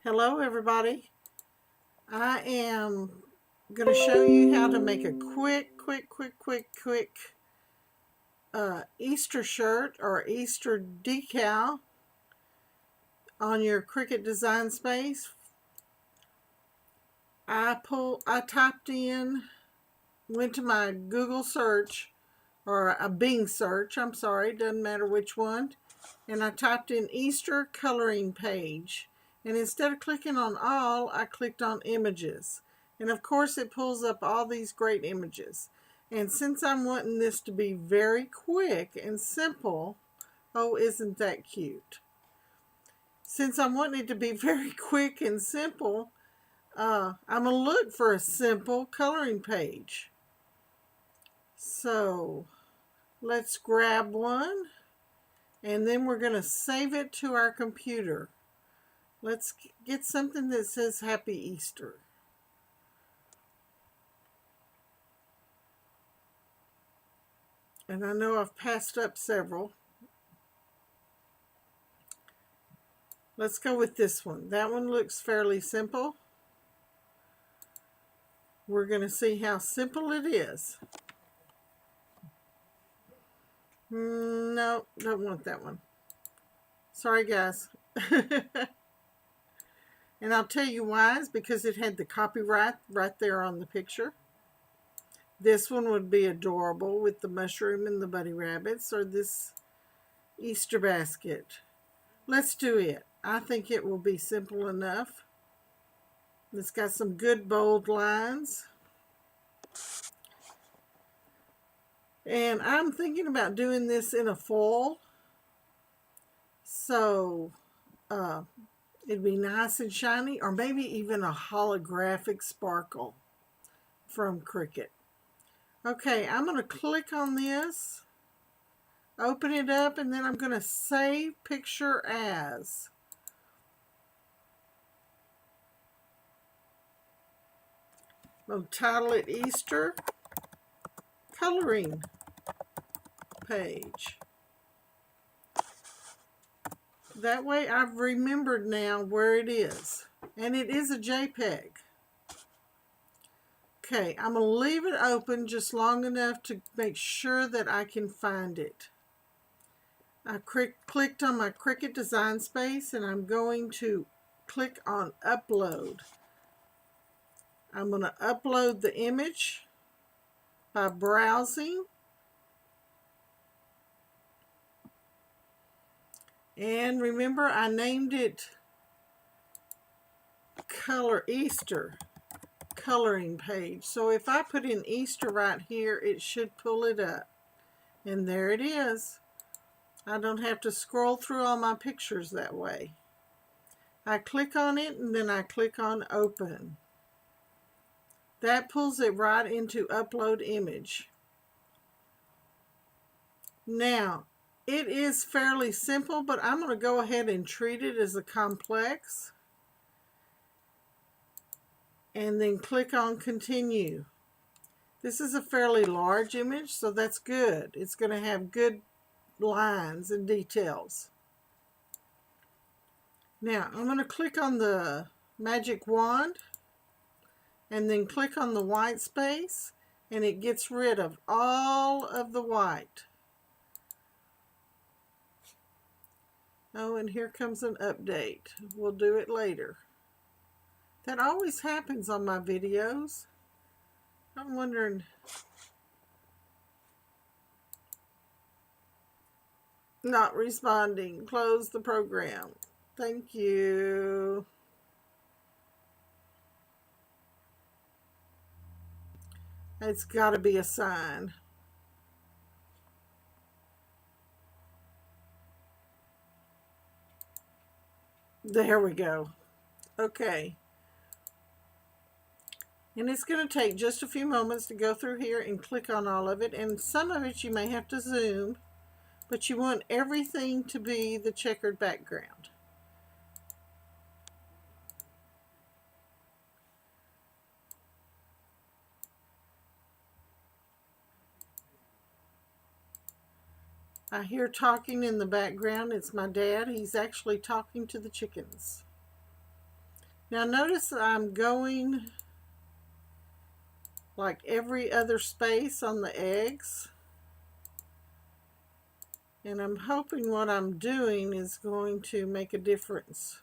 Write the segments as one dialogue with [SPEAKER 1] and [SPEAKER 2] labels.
[SPEAKER 1] Hello everybody. I am going to show you how to make a quick Easter shirt or Easter decal on your Cricut design space. I typed in, went to my Google search or a Bing search, I'm sorry, doesn't matter which one, and I typed in Easter coloring page. And instead of clicking on all, I clicked on images. And of course it pulls up all these great images. And since I'm wanting this to be very quick and simple, oh, isn't that cute? Since I'm wanting it to be very quick and simple, I'm going to look for a simple coloring page. So let's grab one, and then we're going to save it to our computer. Let's get something that says Happy Easter. And I know I've passed up several. Let's go with this one. That one looks fairly simple. We're going to see how simple it is. No, don't want that one. Sorry, guys. And I'll tell you why. It's because it had the copyright right there on the picture. This one would be adorable with the mushroom and the bunny rabbits, or this Easter basket. Let's do it. I think it will be simple enough. It's got some good bold lines. And I'm thinking about doing this in a foil. So it'd be nice and shiny, or maybe even a holographic sparkle from Cricut. Okay, I'm going to click on this, open it up, and then I'm going to save picture as. I'll title it Easter Coloring Page. That way I've remembered now where it is. And it is a JPEG. Okay, I'm going to leave it open just long enough to make sure that I can find it. I clicked on my Cricut design space, and I'm going to click on upload. I'm going to upload the image by browsing. And remember, I named it Easter Coloring Page. So if I put in Easter right here, it should pull it up. And there it is. I don't have to scroll through all my pictures that way. I click on it, and then I click on Open. That pulls it right into Upload Image. Now, it is fairly simple, but I'm going to go ahead and treat it as a complex. And then click on Continue. This is a fairly large image, so that's good. It's going to have good lines and details. Now, I'm going to click on the magic wand and then click on the white space, and it gets rid of all of the white. Oh, and here comes an update. We'll do it later. That always happens on my videos. I'm wondering. Not responding. Close the program. Thank you. It's got to be a sign. There we go. Okay. And it's going to take just a few moments to go through here and click on all of it. And some of it you may have to zoom, but you want everything to be the checkered background. I hear talking in the background. It's my dad. He's actually talking to the chickens. Now notice I'm going like every other space on the eggs. And I'm hoping what I'm doing is going to make a difference.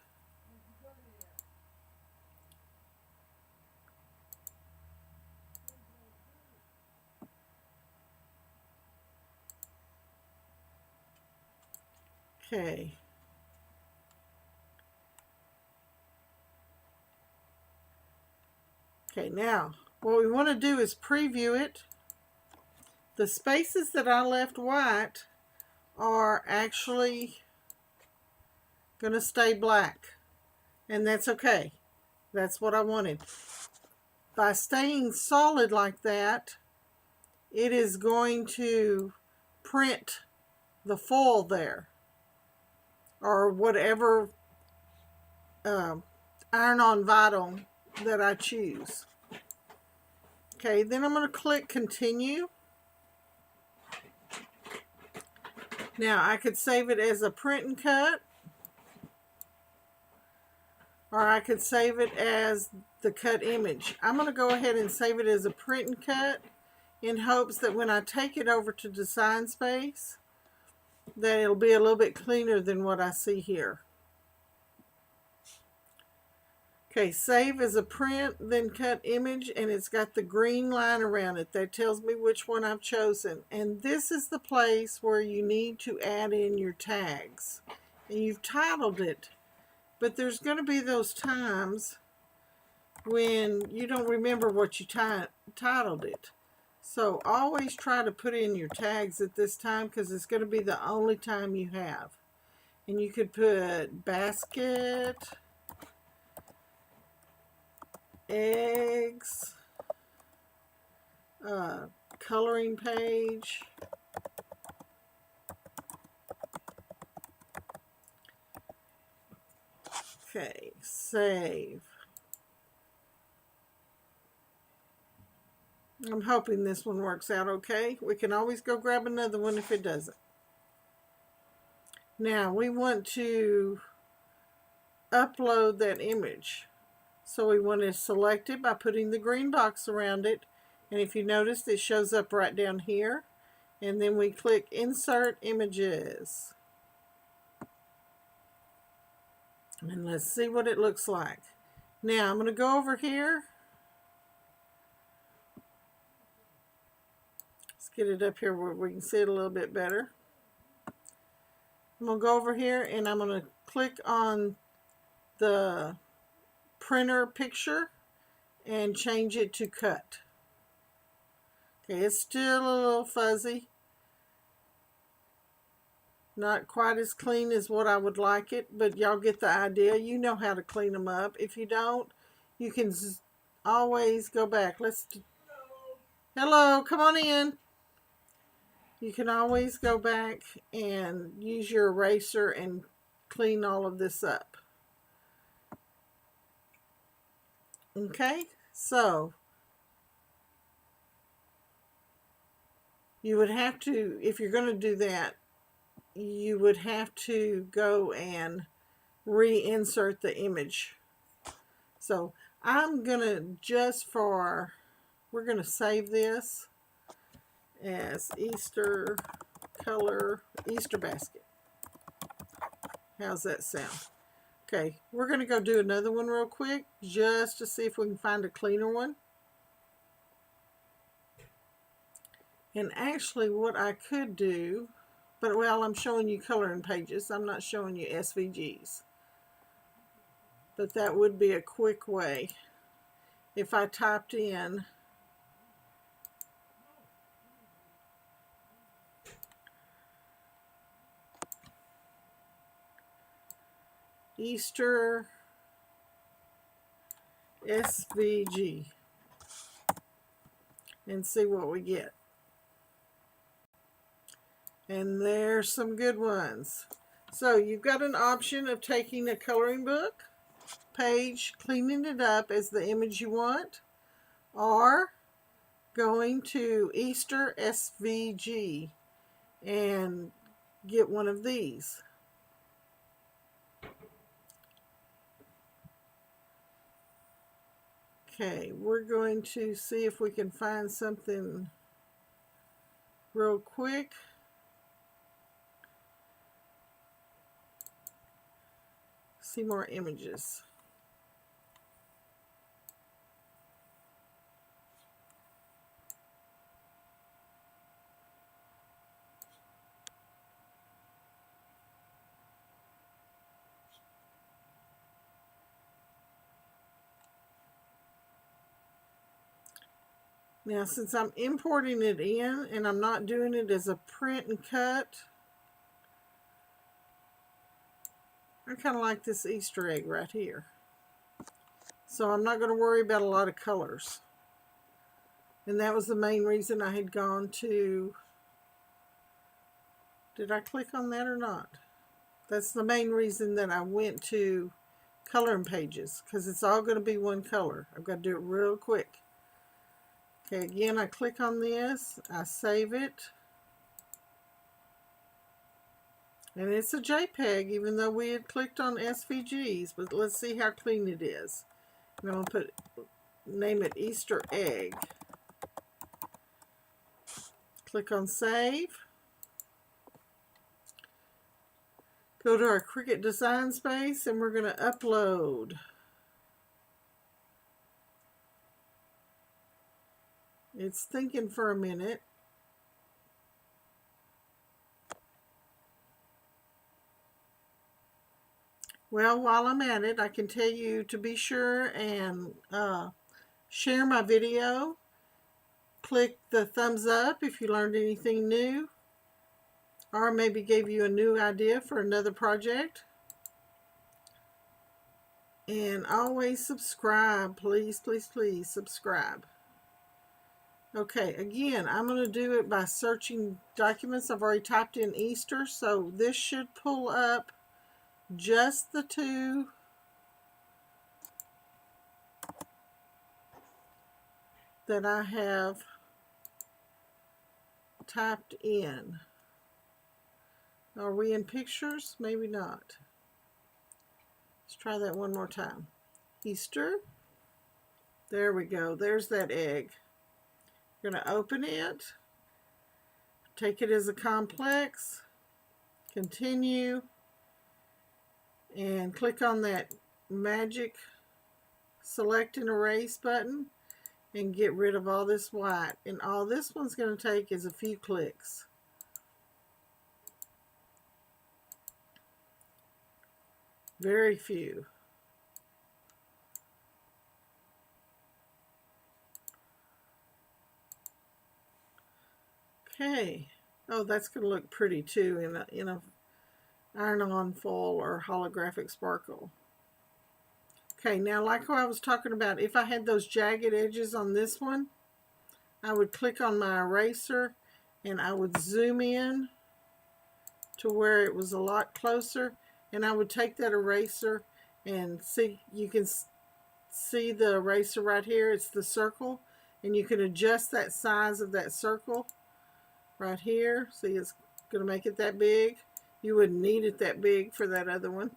[SPEAKER 1] Okay. Okay, now what we want to do is preview it. The spaces that I left white are actually going to stay black, and that's okay. That's what I wanted. By staying solid like that, it is going to print the foil there, or whatever iron-on vinyl that I choose. Okay, then I'm going to click continue. Now I could save it as a print and cut, or I could save it as the cut image. I'm going to go ahead and save it as a print and cut in hopes that when I take it over to Design Space, that it'll be a little bit cleaner than what I see here. Okay, save as a print, then cut image, and it's got the green line around it. That tells me which one I've chosen. And this is the place where you need to add in your tags. And you've titled it, but there's going to be those times when you don't remember what you titled it. So always try to put in your tags at this time, because it's going to be the only time you have. And you could put basket, eggs, coloring page, okay, save. I'm hoping this one works out okay. We can always go grab another one if it doesn't. Now we want to upload that image. So we want to select it by putting the green box around it. And if you notice, it shows up right down here. And then we click Insert Images. And let's see what it looks like. Now I'm going to go over here. Let's get it up here where we can see it a little bit better. I'm going to go over here and I'm going to click on the printer picture and change it to cut. Okay, it's still a little fuzzy. Not quite as clean as what I would like it, but y'all get the idea. You know how to clean them up. If you don't, you can always go back. Hello, come on in. You can always go back and use your eraser and clean all of this up. Okay, so you would have to, if you're going to do that, you would have to go and reinsert the image. So I'm going to we're going to save this as Easter color, Easter basket. How's that sound? Okay, we're going to go do another one real quick just to see if we can find a cleaner one. And actually what I could do, but well, I'm showing you coloring pages. I'm not showing you SVGs. But that would be a quick way. If I typed in Easter SVG and see what we get. And there's some good ones. So you've got an option of taking a coloring book page, cleaning it up as the image you want, or going to Easter SVG and get one of these. Okay, we're going to see if we can find something real quick. See more images. Now, since I'm importing it in and I'm not doing it as a print and cut, I kind of like this Easter egg right here. So I'm not going to worry about a lot of colors. And that was the main reason I had gone to, did I click on that or not? That's the main reason that I went to coloring pages, because it's all going to be one color. I've got to do it real quick. Okay, again, I click on this, I save it, and it's a JPEG, even though we had clicked on SVGs, but let's see how clean it is. And I'm going to name it Easter egg. Click on save. Go to our CRICUT design space, and we're going to upload. It's thinking for a minute. Well, while I'm at it, I can tell you to be sure and share my video. Click the thumbs up if you learned anything new, or maybe gave you a new idea for another project. And always subscribe. Please, please, please subscribe. Okay, again, I'm going to do it by searching documents. I've already typed in Easter, so this should pull up just the two that I have typed in. Are we in pictures? Maybe not. Let's try that one more time. Easter. There we go. There's that egg. We're going to open it. Take it as a complex. Continue. And click on that magic select and erase button and get rid of all this white. And all this one's going to take is a few clicks. Very few. Okay. Oh, that's going to look pretty too in a iron-on foil or holographic sparkle. Okay, now like what I was talking about, if I had those jagged edges on this one, I would click on my eraser and I would zoom in to where it was a lot closer, and I would take that eraser and see, you can see the eraser right here, it's the circle, and you can adjust that size of that circle right here. See, it's going to make it that big. You wouldn't need it that big for that other one.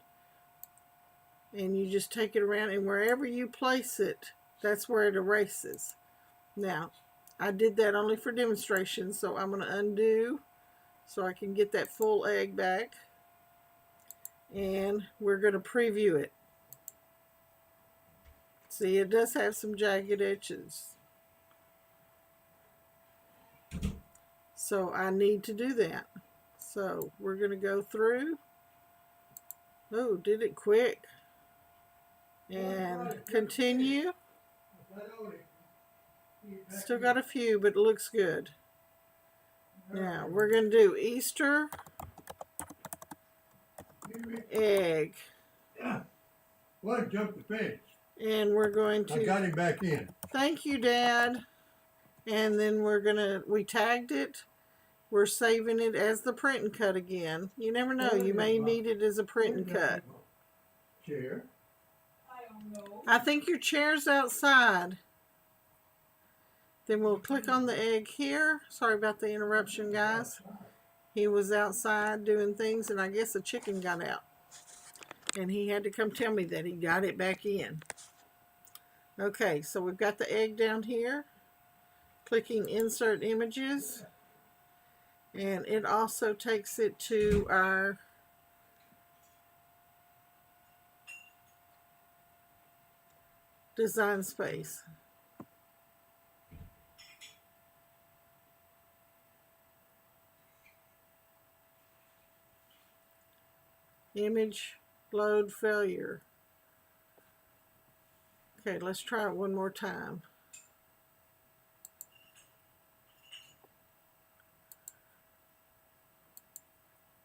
[SPEAKER 1] And you just take it around, and wherever you place it, that's where it erases. Now, I did that only for demonstration, so I'm going to undo so I can get that full egg back. And we're going to preview it. See, it does have some jagged edges. So I need to do that. So we're going to go through. Oh, did it quick. And continue. Still got a few, but it looks good. Now we're going to do Easter egg.
[SPEAKER 2] What jumped the fence?
[SPEAKER 1] And we're going to.
[SPEAKER 2] I got him back in.
[SPEAKER 1] Thank you, Dad. And then we tagged it. We're saving it as the print and cut again. You never know. You may need it as a print and cut.
[SPEAKER 2] Chair.
[SPEAKER 1] I think your chair's outside. Then we'll click on the egg here. Sorry about the interruption, guys. He was outside doing things, and I guess a chicken got out. And he had to come tell me that he got it back in. Okay, so we've got the egg down here. Clicking insert images. And it also takes it to our design space. Image load failure. Okay, let's try it one more time.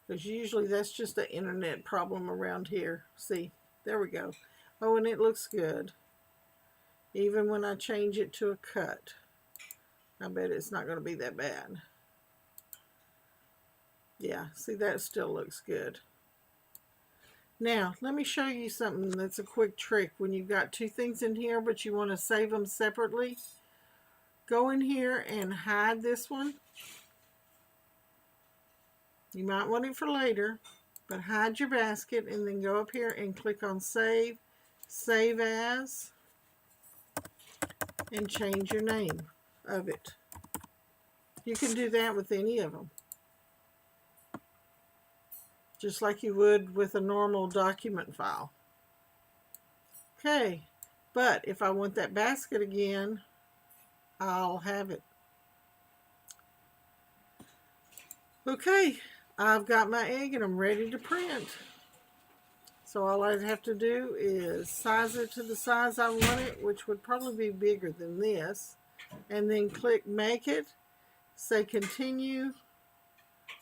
[SPEAKER 1] Because usually that's just an internet problem around here. See, there we go. Oh, and it looks good. Even when I change it to a cut. I bet it's not going to be that bad. Yeah, see, that still looks good. Now, let me show you something that's a quick trick. When you've got two things in here, but you want to save them separately, go in here and hide this one. You might want it for later, but hide your basket and then go up here and click on Save, Save As, and change your name of it. You can do that with any of them, just like you would with a normal document file. Okay, but if I want that basket again, I'll have it. Okay, I've got my egg and I'm ready to print. So all I have to do is size it to the size I want it, which would probably be bigger than this, and then click Make It, say Continue,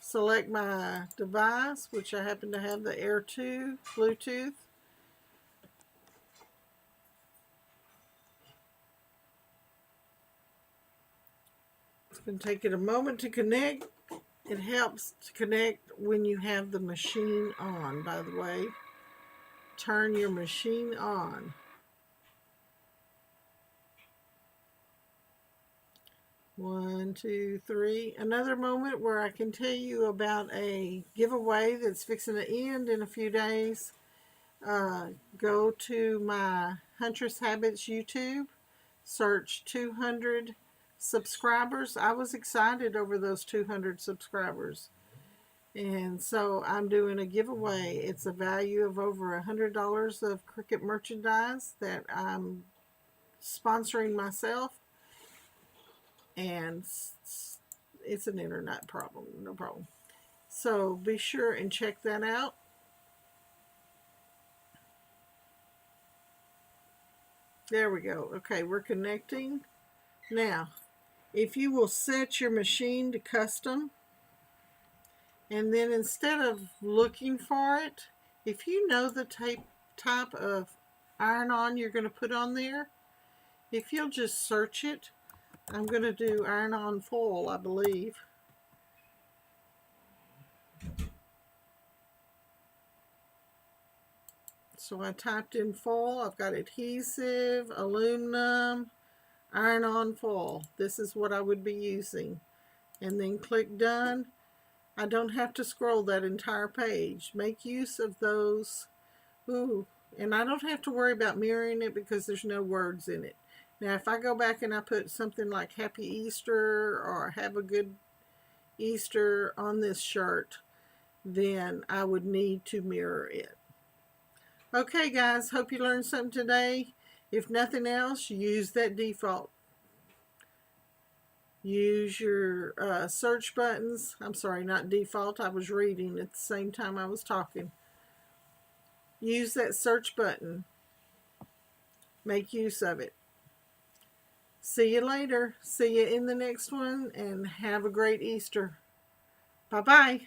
[SPEAKER 1] select my device, which I happen to have the Air 2 Bluetooth. It's going to take it a moment to connect. It helps to connect when you have the machine on, by the way. Turn your machine on. One, two, three. Another moment where I can tell you about a giveaway that's fixing to end in a few days. Go to my Huntress Habits YouTube, search 200 subscribers. I was excited over those 200 subscribers. And so I'm doing a giveaway. It's a value of over $100 of CRICUT merchandise that I'm sponsoring myself. And it's an internet problem, no problem. So be sure and check that out. There we go. Okay, we're connecting. Now, if you will set your machine to custom, and then instead of looking for it, if you know the type of iron-on you're going to put on there, if you'll just search it, I'm going to do iron-on foil, I believe. So I typed in foil. I've got adhesive, aluminum, iron-on foil. This is what I would be using. And then click Done. I don't have to scroll that entire page. Make use of those. Ooh, and I don't have to worry about mirroring it because there's no words in it. Now, if I go back and I put something like Happy Easter or Have a Good Easter on this shirt, then I would need to mirror it. Okay, guys, hope you learned something today. If nothing else, use that default. Use your search buttons. I'm sorry, not default. I was reading at the same time I was talking. Use that search button. Make use of it. See you later. See you in the next one, and have a great Easter. Bye-bye.